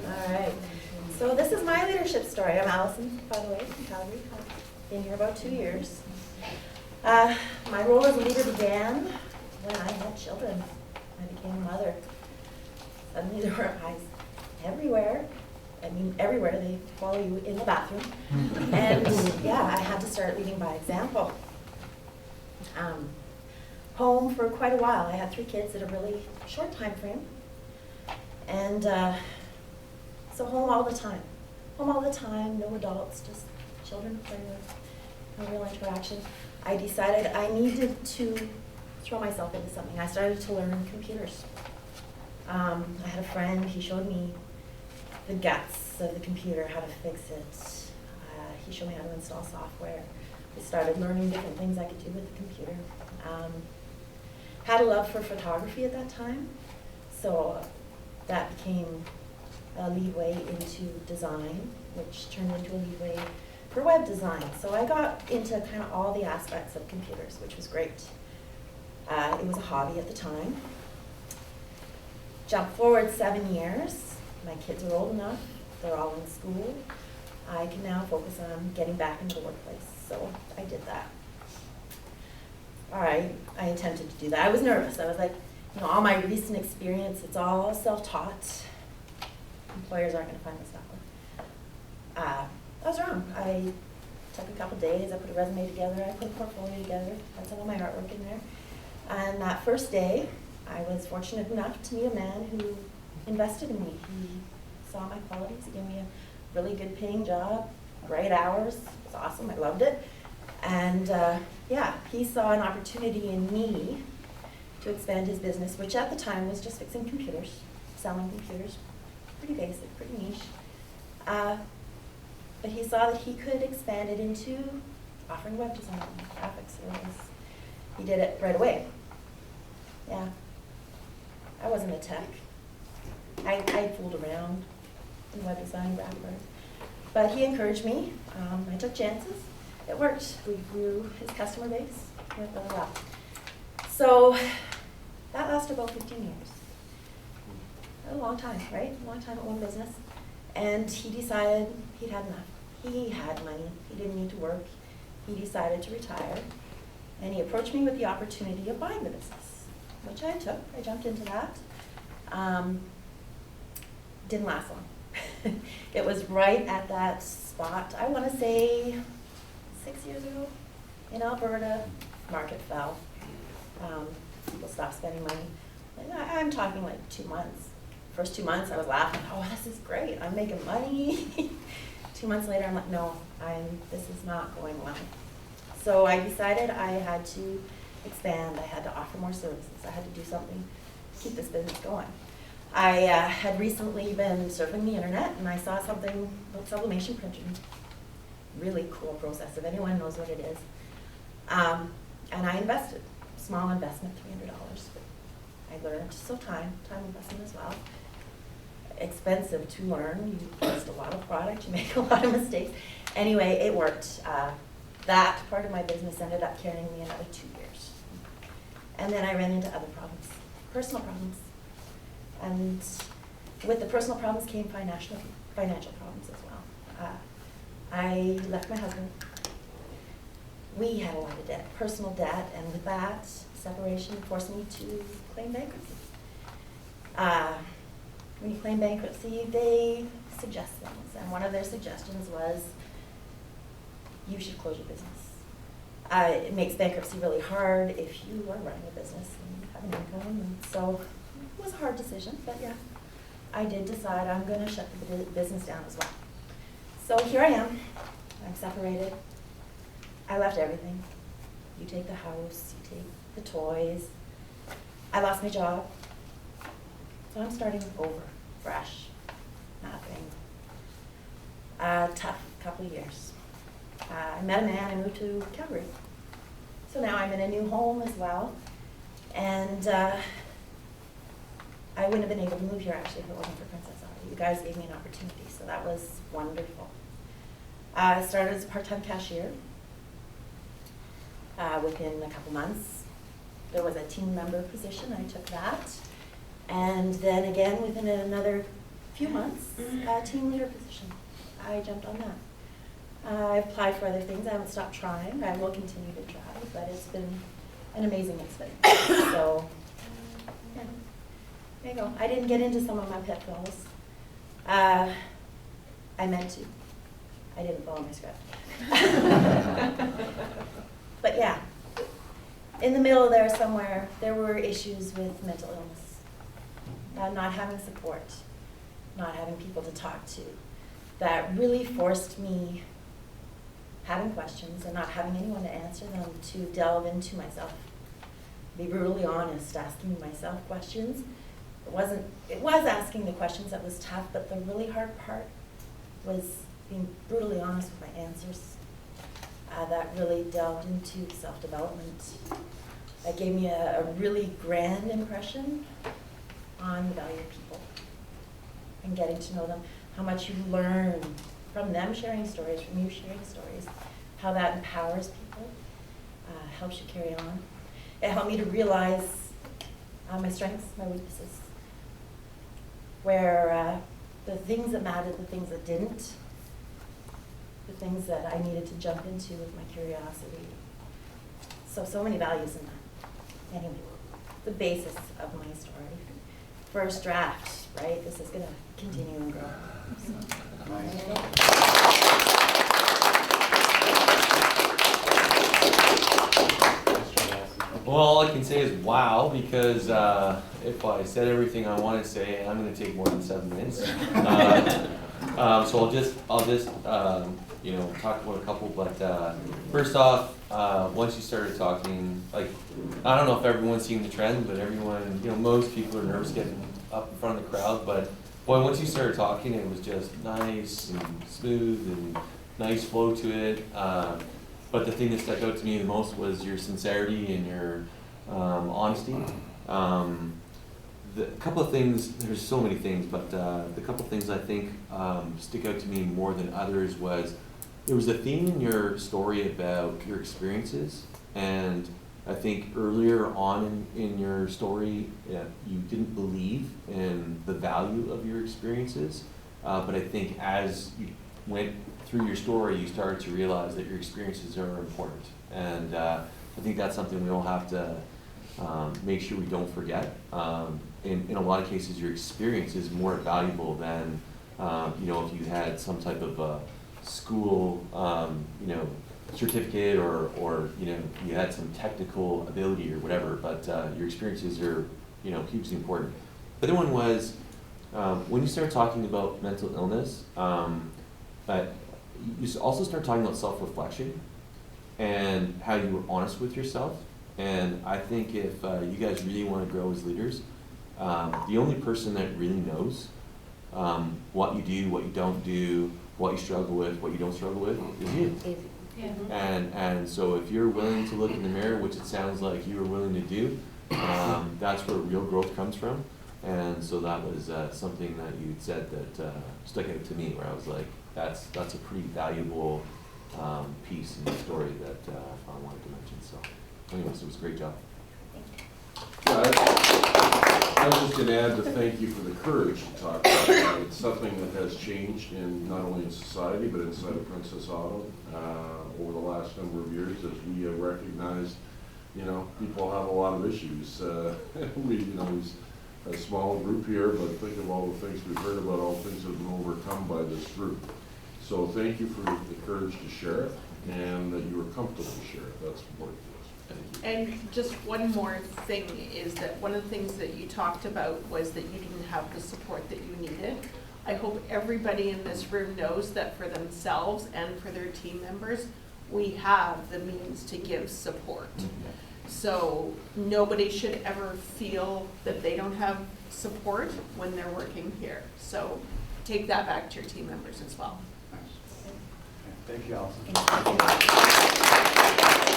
All right. So this is my leadership story. I'm Allison, by the way, from Calgary. I've been here about 2 years. My role as a leader began when I had children. I became a mother. Suddenly there were eyes everywhere. I mean, everywhere. They follow you in the bathroom. And yeah, I had to start leading by example. Home for quite a while. I had 3 kids at a really short time frame. And so home all the time. Home all the time, no adults, just children to play with, no real interaction. I decided I needed to throw myself into something. I started to learn computers. I had a friend, he showed me the guts of the computer, how to fix it. He showed me how to install software. I started learning different things I could do with the computer. Had a love for photography at that time, so that became a leadway into design, which turned into a leadway for web design. So I got into kind of all the aspects of computers, which was great. It was a hobby at the time. Jump forward 7 years, my kids are old enough, they're all in school. I can now focus on getting back into the workplace, so I did that. All right, I attempted to do that. I was nervous. I was like, you know, all my recent experience, it's all self-taught. Employers aren't going to find this stuff. I was wrong. I took a couple days, I put a resume together, I put a portfolio together, had some of my artwork in there. And that first day, I was fortunate enough to meet a man who invested in me. He saw my qualities, he gave me a really good paying job, great hours, it was awesome, I loved it. And yeah, he saw an opportunity in me to expand his business, which at the time was just fixing computers, selling computers, pretty basic, pretty niche. But he saw that he could expand it into offering web design, graphics service. He did it right away. Yeah, I wasn't a tech. I fooled around in web design, graphics. But he encouraged me. I took chances. It worked. We grew his customer base. It went really well. So that lasted about 15 years. A long time, right? A long time at one business. And he decided he'd had enough. He had money. He didn't need to work. He decided to retire. And he approached me with the opportunity of buying the business, which I took. I jumped into that. Didn't last long. It was right at that spot, I want to say 6 years ago, in Alberta, market fell. People stopped spending money. And I'm talking like 2 months. First 2 months I was laughing, oh, this is great, I'm making money. 2 months later I'm like, no, this is not going well. So I decided I had to expand, I had to offer more services, I had to do something to keep this business going. I had recently been surfing the internet and I saw something about sublimation printing. Really cool process, if anyone knows what it is. And I invested, small investment, $300. I learned, so time investment as well. Expensive to learn, you waste a lot of product, you make a lot of mistakes. Anyway, it worked. That part of my business ended up carrying me another 2 years. And then I ran into other problems, personal problems. And with the personal problems came financial problems as well. I left my husband. We had a lot of debt, personal debt, and with that, separation forced me to claim bankruptcy. When you claim bankruptcy, they suggest things, and one of their suggestions was, you should close your business. It makes bankruptcy really hard if you are running a business and have an income, and so it was a hard decision, but yeah, I did decide I'm going to shut the business down as well. So here I am. I'm separated. I left everything. You take the house, you take the toys. I lost my job. So I'm starting over, fresh, nothing. Tough couple of years. I met a man and moved to Calgary. So now I'm in a new home as well. And I wouldn't have been able to move here actually if it wasn't for Princess Auto. You guys gave me an opportunity, so that was wonderful. I started as a part-time cashier. Within a couple months, there was a team member position. I took that. And then again, within another few months, a team leader position. I jumped on that. I applied for other things. I haven't stopped trying. I will continue to try, but it's been an amazing experience. So, yeah, there you go. I didn't get into some of my pitfalls. I meant to. I didn't follow my script. But yeah, in the middle there somewhere, there were issues with mental illness, not having support, not having people to talk to, that really forced me having questions and not having anyone to answer them, to delve into myself. Be brutally honest, asking myself questions. It was asking the questions that was tough, but the really hard part was being brutally honest with my answers. That really delved into self-development. That gave me a really grand impression on the value of people and getting to know them, how much you learn from them sharing stories, from you sharing stories, how that empowers people, helps you carry on. It helped me to realize my strengths, my weaknesses, where the things that mattered, the things that didn't, the things that I needed to jump into with my curiosity. So many values in that. Anyway, the basis of my story. First draft, right? This is going to continue and grow. Well, all I can say is wow, because if I said everything I want to say, I'm going to take more than 7 minutes. So I'll just talk about a couple. But first off, once you started talking, like, I don't know if everyone's seeing the trend, but everyone, most people are nervous getting up in front of the crowd. But boy, once you started talking, it was just nice and smooth and nice flow to it. But the thing that stuck out to me the most was your sincerity and your honesty. The couple of things, there's so many things, but the couple of things I think stick out to me more than others was there was a theme in your story about your experiences, and I think earlier on in your story, you didn't believe in the value of your experiences, but I think as you went through your story, you started to realize that your experiences are important, and I think that's something we all have to make sure we don't forget. In a lot of cases, your experience is more valuable than if you had some type of school certificate or you had some technical ability or whatever. But your experiences are hugely important. The other one was when you start talking about mental illness, but you also start talking about self-reflection and how you were honest with yourself. And I think if you guys really want to grow as leaders, the only person that really knows what you do, what you don't do, what you struggle with, what you don't struggle with, is you. Yeah. And so if you're willing to look in the mirror, which it sounds like you were willing to do, that's where real growth comes from. And so that was something that you said that stuck out to me, where I was like, that's a pretty valuable piece in the story that I wanted to mention. So anyways, it was a great job. I was just going to add to thank you for the courage to talk about it. It's something that has changed in not only in society but inside of Princess Autumn over the last number of years, as we have recognized, people have a lot of issues. It's a small group here, but think of all the things we've heard about, all the things that have been overcome by this group. So thank you for the courage to share it, and that you were comfortable to share it. That's important to us. And just one more thing is that one of the things that you talked about was that you didn't have the support that you needed. I hope everybody in this room knows that for themselves and for their team members, we have the means to give support. So nobody should ever feel that they don't have support when they're working here. So take that back to your team members as well. Thank you, Allison. Thank you.